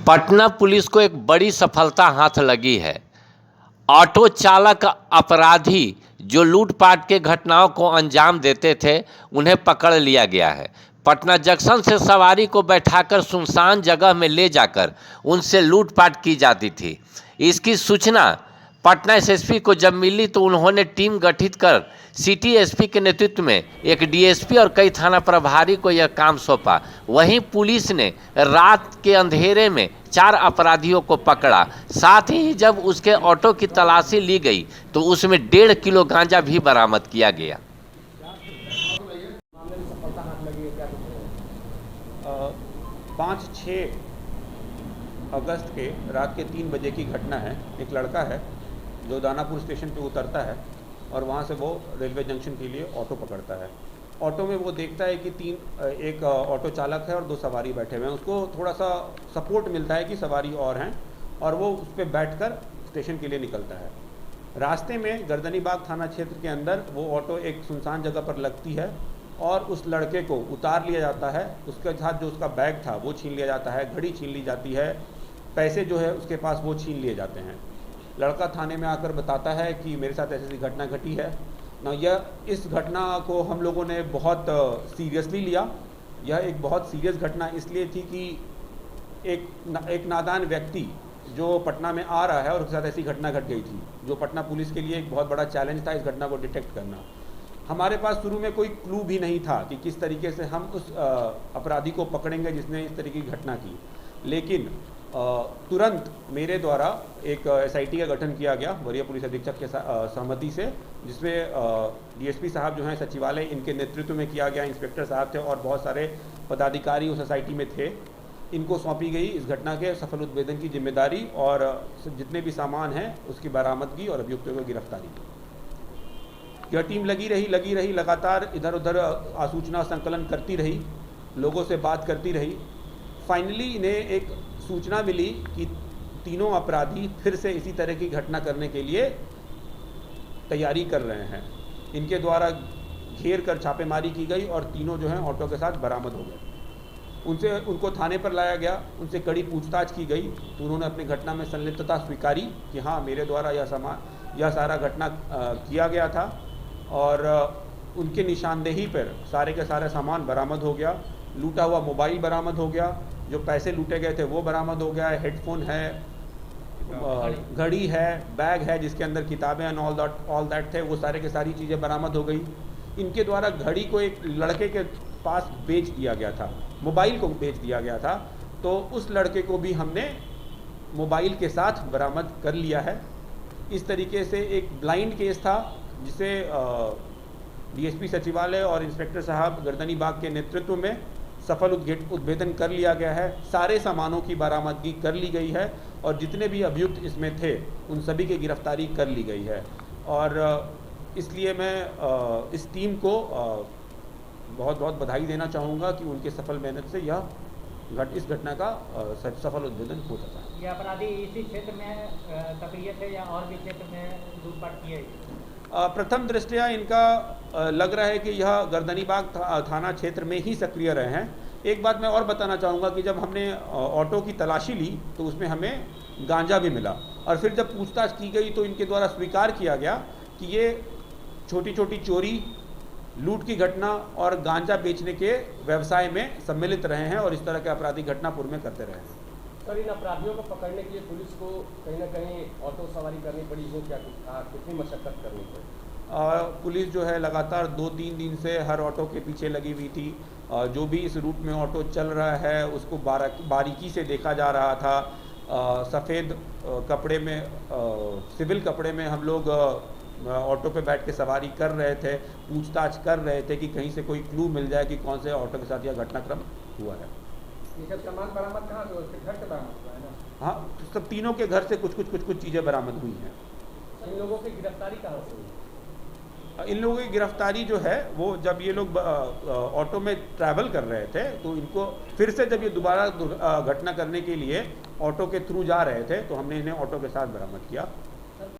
Patna police को एक बड़ी सफलता हाथ लगी है। ऑटो चालक अपराधी जो लूटपाट के घटनाओं को अंजाम देते थे, उन्हें पकड़ लिया गया है। पटना जंक्शन से सवारी को बैठाकर सुनसान जगह में ले जाकर उनसे लूटपाट की जाती थी। इसकी सूचना पटना एसएसपी को जब मिली तो उन्होंने टीम गठित कर सिटी एसपी के नेतृत्व में एक डीएसपी और कई थाना प्रभारी को यह काम सौंपा। वहीं पुलिस ने रात के अंधेरे में 4 अपराधियों को पकड़ा। साथ ही जब उसके ऑटो की तलाशी ली गई तो उसमें 1.5 किलो गांजा भी बरामद किया गया। 5-6 अगस्त के रात के 3 बजे की घटना है। एक लड़का है जो दानापुर स्टेशन पे उतरता है और वहाँ से वो रेलवे जंक्शन के लिए ऑटो पकड़ता है। ऑटो में वो देखता है कि एक ऑटो चालक है और 2 सवारी बैठे हुए हैं। उसको थोड़ा सा सपोर्ट मिलता है कि सवारी और हैं और वो उस पर बैठकर स्टेशन के लिए निकलता है। रास्ते में गर्दनीबाग थाना क्षेत्र के अंदर वो ऑटो एक सुनसान जगह पर लगती है और उस लड़के को उतार लिया जाता है। उसके साथ जो उसका बैग था वो छीन लिया जाता है, घड़ी छीन ली जाती है, पैसे जो है उसके पास वो छीन लिए जाते हैं। लड़का थाने में आकर बताता है कि मेरे साथ ऐसी घटना घटी है ना। इस घटना को हम लोगों ने बहुत सीरियसली लिया। यह एक बहुत सीरियस घटना इसलिए थी कि एक नादान व्यक्ति जो पटना में आ रहा है और उसके साथ ऐसी घटना घट गई थी, जो पटना पुलिस के लिए एक बहुत बड़ा चैलेंज था इस घटना को डिटेक्ट करना। हमारे पास शुरू में कोई क्लू भी नहीं था कि किस तरीके से हम उस अपराधी को पकड़ेंगे जिसने इस तरह की घटना की। लेकिन तुरंत मेरे द्वारा एक एसआईटी का गठन किया गया वरीय पुलिस अधीक्षक के सहमति से, जिसमें डीएसपी साहब जो हैं सचिवालय, इनके नेतृत्व में किया गया। इंस्पेक्टर साहब थे और बहुत सारे पदाधिकारी उस एसआईटी में थे। इनको सौंपी गई इस घटना के सफल उद्भेदन की जिम्मेदारी और जितने भी सामान हैं उसकी बरामदगी और अभियुक्तों की गिरफ्तारी। यह टीम लगी रही, लगातार इधर उधर आसूचना संकलन करती रही, लोगों से बात करती रही। फाइनली इन्हें एक सूचना मिली कि तीनों अपराधी फिर से इसी तरह की घटना करने के लिए तैयारी कर रहे हैं। इनके द्वारा घेर कर छापेमारी की गई और तीनों जो हैं ऑटो के साथ बरामद हो गए। उनको थाने पर लाया गया, उनसे कड़ी पूछताछ की गई तो उन्होंने अपनी घटना में संलिप्तता स्वीकारी कि हाँ, मेरे द्वारा यह सारा घटना किया गया था। और उनके निशानदेही पर सारे के सारे सामान बरामद हो गया। लूटा हुआ मोबाइल बरामद हो गया, जो पैसे लूटे गए थे वो बरामद हो गया है, हेडफोन है, घड़ी है, बैग है जिसके अंदर किताबें एंड ऑल दैट थे, वो सारे के सारी चीज़ें बरामद हो गई। इनके द्वारा घड़ी को एक लड़के के पास बेच दिया गया था, मोबाइल को बेच दिया गया था, तो उस लड़के को भी हमने मोबाइल के साथ बरामद कर लिया है। इस तरीके से एक ब्लाइंड केस था जिसे डीएसपी सचिवालय और इंस्पेक्टर साहब गर्दनीबाग के नेतृत्व में सफल उद्भेदन कर लिया गया है। सारे सामानों की बरामदगी कर ली गई है और जितने भी अभियुक्त इसमें थे उन सभी की गिरफ्तारी कर ली गई है। और इसलिए मैं इस टीम को बहुत बहुत बधाई देना चाहूँगा कि उनके सफल मेहनत से इस घटना का सफल उद्भेदन हो सका। ये अपराधी इसी क्षेत्र में सक्रिय थे या और भी क्षेत्र में लूटपाट किए? प्रथम दृष्टया इनका लग रहा है कि यह गर्दनीबाग थाना क्षेत्र में ही सक्रिय रहे हैं। एक बात मैं और बताना चाहूँगा कि जब हमने ऑटो की तलाशी ली तो उसमें हमें गांजा भी मिला और फिर जब पूछताछ की गई तो इनके द्वारा स्वीकार किया गया कि ये छोटी छोटी चोरी, लूट की घटना और गांजा बेचने के व्यवसाय में सम्मिलित रहे हैं और इस तरह के आपराधिक घटना पूर्व में करते रहे हैं। सर, इन अपराधियों को पकड़ने के लिए पुलिस को कहीं ना कहीं ऑटो सवारी करनी पड़ी, वो क्या कितनी मशक्कत करनी पड़ी? पुलिस जो है लगातार 2-3 दिन से हर ऑटो के पीछे लगी हुई थी। जो भी इस रूट में ऑटो चल रहा है उसको बारीकी से देखा जा रहा था। सफ़ेद कपड़े में, सिविल कपड़े में हम लोग ऑटो पे बैठ के सवारी कर रहे थे, पूछताछ कर रहे थे कि कहीं से कोई क्लू मिल जाए कि कौन से ऑटो के साथ यह घटनाक्रम हुआ है। ये सब सामान बरामद कहाँ से? उसके घर से बरामद हुआ है ना? हाँ, सब तीनों के घर से कुछ चीज़ें बरामद हुई हैं। इन लोगों की गिरफ्तारी कहाँ से हुई? इन लोगों की गिरफ्तारी जो है वो जब ये लोग ऑटो में ट्रैवल कर रहे थे तो इनको फिर से जब ये दोबारा घटना करने के लिए ऑटो के थ्रू जा रहे थे तो हमने इन्हें ऑटो के साथ बरामद किया।